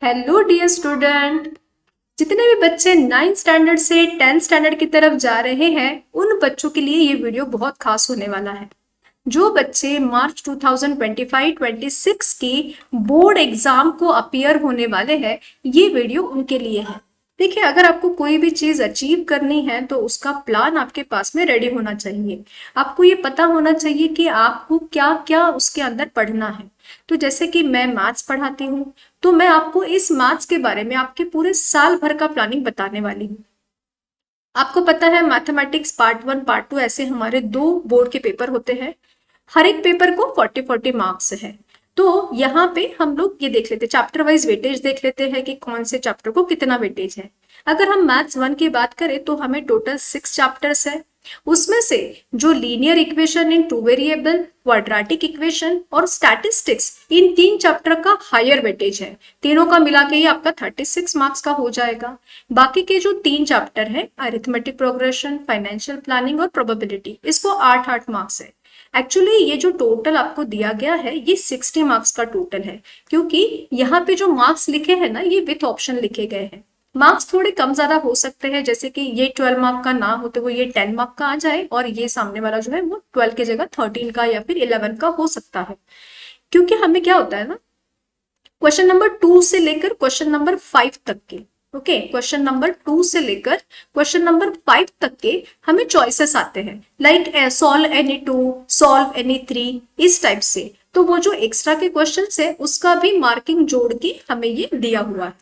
Hello dear student. जितने भी बच्चे 9th स्टैंडर्ड से 10th स्टैंडर्ड की तरफ जा रहे हैं उन बच्चों के लिए ये वीडियो बहुत खास होने वाला है। जो बच्चे मार्च 2025-26 की बोर्ड एग्जाम को अपीयर होने वाले हैं, ये वीडियो उनके लिए है। देखिए, अगर आपको कोई भी चीज अचीव करनी है तो उसका प्लान आपके पास में रेडी होना चाहिए। आपको ये पता होना चाहिए कि आपको क्या क्या उसके अंदर पढ़ना है। तो जैसे कि मैं मैथ्स पढ़ाती हूँ, तो मैं आपको इस मैथ्स के बारे में आपके पूरे साल भर का प्लानिंग बताने वाली हूँ। आपको पता है मैथमेटिक्स पार्ट 1 पार्ट 2 ऐसे हमारे 2 बोर्ड के पेपर होते हैं। हर एक पेपर को 40-40 मार्क्स है। तो यहाँ पे हम लोग ये देख लेते हैं, चैप्टर वाइज वेटेज देख लेते हैं कि कौन से चैप्टर को कितना वेटेज है। अगर हम मैथ्स 1 की बात करें तो हमें टोटल 6 चैप्टर्स है। उसमें से जो linear equation in 2 variable, quadratic equation और स्टैटिस्टिक्स, इन 3 चैप्टर का हायर वेटेज है। तीनों का मिला के ही आपका 36 मार्क्स का हो जाएगा। बाकी के जो 3 चैप्टर है, अरिथमेटिक प्रोग्रेशन, फाइनेंशियल प्लानिंग और प्रोबेबिलिटी, इसको 8-8 मार्क्स है। एक्चुअली ये जो टोटल आपको दिया गया है ये 60 मार्क्स का टोटल है, क्योंकि यहाँ पे जो मार्क्स लिखे हैं ना, ये विथ ऑप्शन लिखे गए हैं। मार्क्स थोड़े कम ज्यादा हो सकते हैं, जैसे कि ये 12 मार्क का ना होते हुए ये 10 मार्क का आ जाए, और ये सामने वाला जो है वो 12 की जगह 13 का या फिर 11 का हो सकता है। क्योंकि हमें क्या होता है ना, क्वेश्चन नंबर 2 से लेकर क्वेश्चन नंबर 5 तक के, ओके, क्वेश्चन नंबर 2 से लेकर क्वेश्चन नंबर 5 तक के हमें चॉइसेस आते हैं, like solve any 2, solve any 3, इस टाइप से। तो वो जो एक्स्ट्रा के क्वेश्चन है उसका भी मार्किंग जोड़ के हमें ये दिया हुआ है।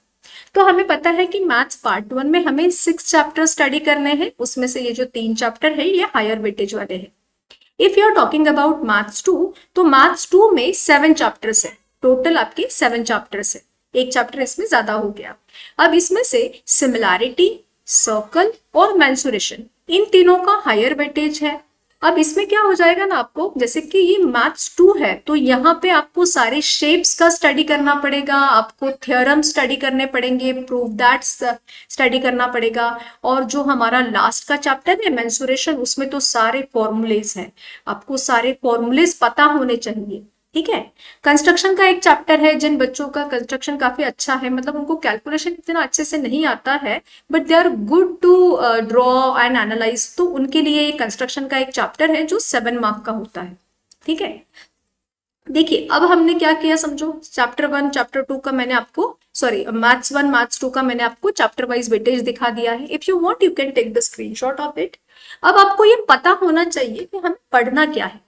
तो हमें पता है कि मैथ्स पार्ट 1 में हमें 6 चैप्टर स्टडी करने हैं। उसमें से ये जो 3 चैप्टर है ये हायर वेटेज वाले हैं। If you are talking about maths 2, तो मैथ्स 2 में 7 चैप्टर्स है। टोटल आपके 7 चैप्टर्स है, एक चैप्टर इसमें ज्यादा हो गया। अब इसमें से सिमिलैरिटी, सर्कल और मेंसुरेशन, इन तीनों का हायर वेटेज है। अब इसमें क्या हो जाएगा ना, आपको जैसे कि ये मैथ्स 2 है तो यहाँ पे आपको सारे शेप्स का स्टडी करना पड़ेगा, आपको थ्योरम स्टडी करने पड़ेंगे, प्रूव दैट स्टडी करना पड़ेगा। और जो हमारा लास्ट का चैप्टर है मेंसुरेशन, उसमें तो सारे फॉर्मूलेज हैं, आपको सारे फॉर्मूलेज पता होने चाहिए। ठीक है। कंस्ट्रक्शन का एक चैप्टर है, जिन बच्चों का कंस्ट्रक्शन काफी अच्छा है, मतलब उनको कैलकुलेशन इतना अच्छे से नहीं आता है, but they are good to draw and analyse, तो उनके लिए कंस्ट्रक्शन का एक चैप्टर है जो 7 मार्क का होता है। ठीक है। देखिए, अब हमने क्या किया समझो, चैप्टर 1 चैप्टर 2 का मैंने आपको, सॉरी, मैथ्स 1 मैथ्स 2 का मैंने आपको चैप्टर वाइज वेटेज दिखा दिया है। If you want you can take the screenshot of it. अब आपको ये पता होना चाहिए कि हमें पढ़ना क्या है।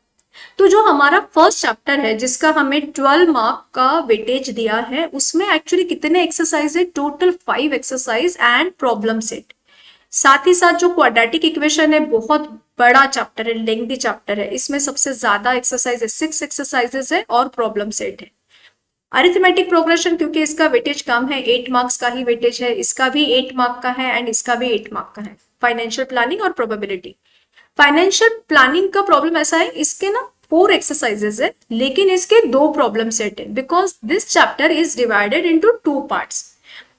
तो जो हमारा फर्स्ट चैप्टर है जिसका हमें 12 मार्क का वेटेज दिया है, उसमें एक्चुअली कितने एक्सरसाइज है, total 5 exercise and problem set. साथ ही साथ जो क्वाड्रेटिक इक्वेशन है, बहुत बड़ा चैप्टर है, लेंथी चैप्टर है, इसमें सबसे ज्यादा एक्सरसाइज है, 6 एक्सरसाइजेस है और प्रॉब्लम सेट है। अरिथमेटिक प्रोग्रेशन, क्योंकि इसका वेटेज कम है, 8 मार्क्स का ही वेटेज है, इसका भी 8 मार्क का है एंड इसका भी 8 मार्क का है। फाइनेंशियल प्लानिंग और प्रोबेबिलिटी। फाइनेंशियल प्लानिंग का प्रॉब्लम ऐसा है, इसके ना 4 एक्सरसाइजेस है, लेकिन इसके 2 प्रॉब्लम सेट है, because this chapter is divided into 2 parts.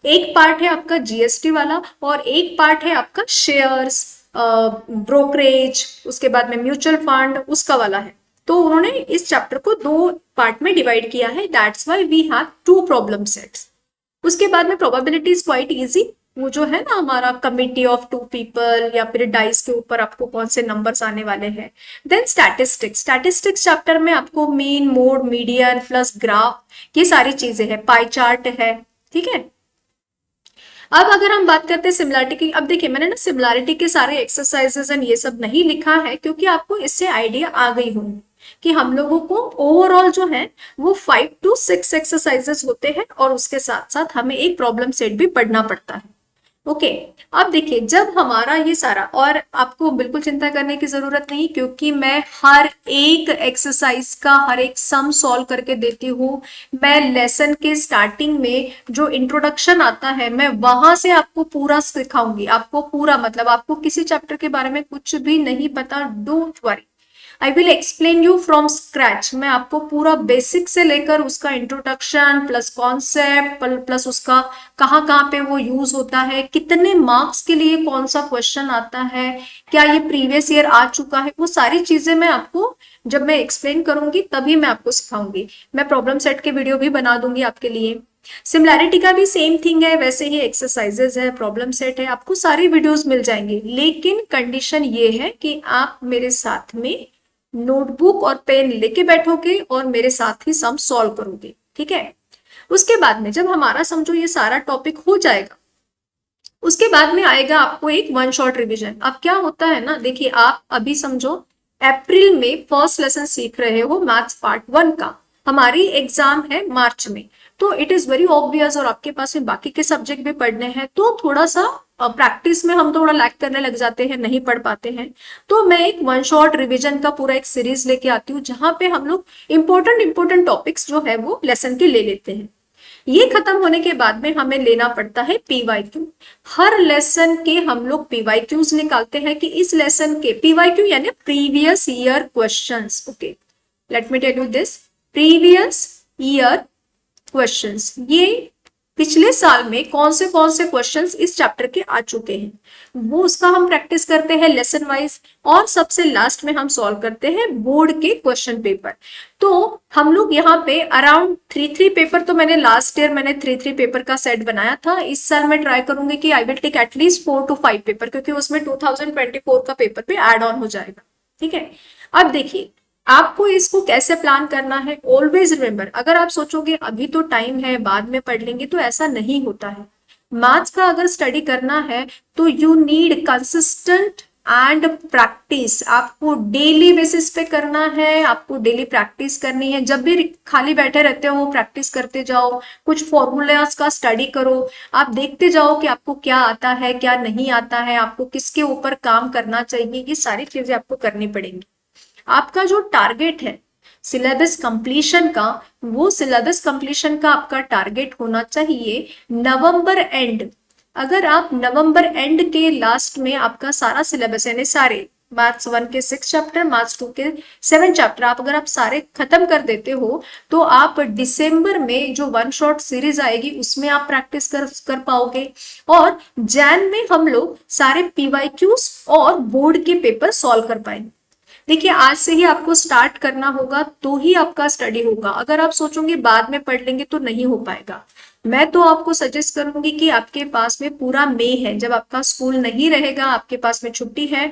एक पार्ट है आपका जीएसटी वाला और एक पार्ट है आपका शेयर्स, ब्रोकरेज, उसके बाद में म्यूचुअल फंड, उसका वाला है। तो उन्होंने इस चैप्टर को 2 पार्ट में डिवाइड किया है, that's why we have 2 problem sets. उसके बाद में प्रोबेबिलिटी इज क्वाइट इजी। वो जो है ना हमारा कमिटी ऑफ 2 पीपल या फिर डाइस के ऊपर आपको कौन से नंबर्स आने वाले हैं। देन स्टैटिस्टिक्स चैप्टर में आपको mean, mode, median plus graph, ये सारी चीजें हैं, पाई चार्ट है। ठीक है। अब अगर हम बात करते हैं सिमिलैरिटी की, अब देखिए मैंने ना सिमिलैरिटी के सारे एक्सरसाइजेस एंड ये सब नहीं लिखा है, क्योंकि आपको इससे आइडिया आ गई होगी कि हम लोगों को ओवरऑल जो है वो 5 to 6 एक्सरसाइजेस होते हैं, और उसके साथ साथ हमें एक प्रॉब्लम सेट भी पढ़ना पड़ता है। ओके। अब देखिए, जब हमारा ये सारा, और आपको बिल्कुल चिंता करने की जरूरत नहीं, क्योंकि मैं हर एक एक्सरसाइज का हर एक सम सॉल्व करके देती हूँ। मैं लेसन के स्टार्टिंग में जो इंट्रोडक्शन आता है, मैं वहां से आपको पूरा सिखाऊंगी, आपको पूरा, मतलब आपको किसी चैप्टर के बारे में कुछ भी नहीं पता, don't worry, I will explain you from scratch. मैं आपको पूरा बेसिक से लेकर उसका इंट्रोडक्शन प्लस कॉन्सेप्ट प्लस उसका कहाँ कहाँ पे वो यूज होता है, कितने मार्क्स के लिए कौन सा क्वेश्चन आता है, क्या ये प्रीवियस ईयर आ चुका है, वो सारी चीजें मैं आपको जब मैं एक्सप्लेन करूंगी तभी मैं आपको सिखाऊंगी। मैं प्रॉब्लम सेट के वीडियो भी बना दूंगी आपके लिए। सिमिलैरिटी का भी सेम थिंग है, वैसे ही एक्सरसाइजेज है, प्रॉब्लम सेट है, आपको सारी वीडियोस मिल जाएंगे, लेकिन कंडीशन ये है कि आप मेरे साथ में नोटबुक और पेन लेके बैठोगे और मेरे साथ ही सम सॉल्व करोगे, ठीक है। उसके बाद में जब हमारा समझो ये सारा टॉपिक हो जाएगा, उसके बाद में आएगा आपको एक वन शॉट रिवीजन। अब क्या होता है ना, देखिए आप अभी समझो अप्रैल में फर्स्ट लेसन सीख रहे हो मैथ्स पार्ट 1 का, हमारी एग्जाम है मार्च में, तो इट इज वेरी ऑब्वियस, और आपके पास में बाकी के सब्जेक्ट भी पढ़ने हैं, तो थोड़ा सा प्रैक्टिस में हम थोड़ा लैक करने लग जाते हैं, नहीं पढ़ पाते हैं। तो मैं एक वन शॉट रिवीजन का पूरा एक सीरीज लेके आती हूँ, जहां पे हम लोग इंपॉर्टेंट टॉपिक्स जो है वो लेसन के ले लेते हैं। ये खत्म होने के बाद में हमें लेना पड़ता है पीवाईक्यू। हर लेसन के हम लोग पीवाईक्यूज निकालते हैं कि इस लेसन के पीवाईक्यू यानी previous year questions. Okay, let me tell you this, previous year questions, ये पिछले साल में कौन से क्वेश्चंस इस चैप्टर के आ चुके हैं, वो उसका हम प्रैक्टिस करते हैं लेसन वाइज, और सबसे लास्ट में हम सॉल्व करते हैं बोर्ड के क्वेश्चन पेपर। तो हम लोग यहाँ पे अराउंड 3 पेपर, तो मैंने लास्ट ईयर मैंने 3 पेपर का सेट बनाया था, इस साल मैं ट्राई करूंगी कि I will take at least 4 to 5 paper, क्योंकि उसमें 2024 का पेपर भी एड ऑन हो जाएगा, ठीक है। अब देखिए आपको इसको कैसे प्लान करना है। ऑलवेज रिमेंबर, अगर आप सोचोगे अभी तो टाइम है बाद में पढ़ लेंगे, तो ऐसा नहीं होता है। मैथ्स का अगर स्टडी करना है तो you need consistent and practice, आपको डेली बेसिस पे करना है, आपको डेली प्रैक्टिस करनी है। जब भी खाली बैठे रहते हो प्रैक्टिस करते जाओ, कुछ फॉर्मूलाज का स्टडी करो, आप देखते जाओ कि आपको क्या आता है क्या नहीं आता है, आपको किसके ऊपर काम करना चाहिए, ये सारी चीजें आपको करनी पड़ेंगी। आपका जो टारगेट है सिलेबस कंप्लीशन का, वो सिलेबस कंप्लीशन का आपका टारगेट होना चाहिए नवंबर एंड। अगर आप नवंबर एंड के लास्ट में आपका सारा सिलेबस यानी सारे मैथ्स 1 के 6 चैप्टर, मैथ्स 2 के 7 चैप्टर अगर आप सारे खत्म कर देते हो, तो आप दिसंबर में जो वन शॉट सीरीज आएगी उसमें आप प्रैक्टिस कर पाओगे, और जैन में हम लोग सारे पीवाईक्यूज और बोर्ड के पेपर सॉल्व कर पाएंगे। देखिए आज से ही आपको स्टार्ट करना होगा, तो ही आपका स्टडी होगा। अगर आप सोचोगे बाद में पढ़ लेंगे तो नहीं हो पाएगा। मैं तो आपको सजेस्ट करूंगी कि आपके पास में पूरा मई है, जब आपका स्कूल नहीं रहेगा, आपके पास में छुट्टी है,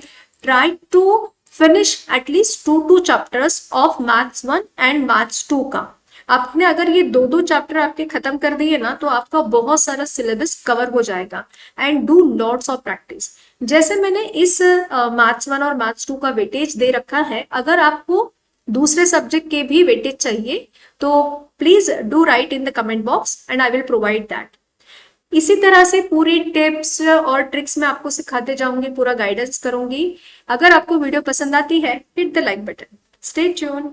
try to finish at least 2 chapters of maths 1 and maths 2 का। आपने अगर ये 2 चैप्टर आपके खत्म कर दिए ना, तो आपका बहुत सारा सिलेबस कवर हो जाएगा। And do lots of practice. जैसे मैंने इस मैथ्स 1 और मैथ्स 2 का वेटेज दे रखा है, अगर आपको दूसरे सब्जेक्ट के भी वेटेज चाहिए तो please do right in the comment box and I will provide that. इसी तरह से पूरी टिप्स और ट्रिक्स मैं आपको सिखाते जाऊंगी, पूरा गाइडेंस करूंगी। अगर आपको वीडियो पसंद आती है, hit the like button. Stay tune.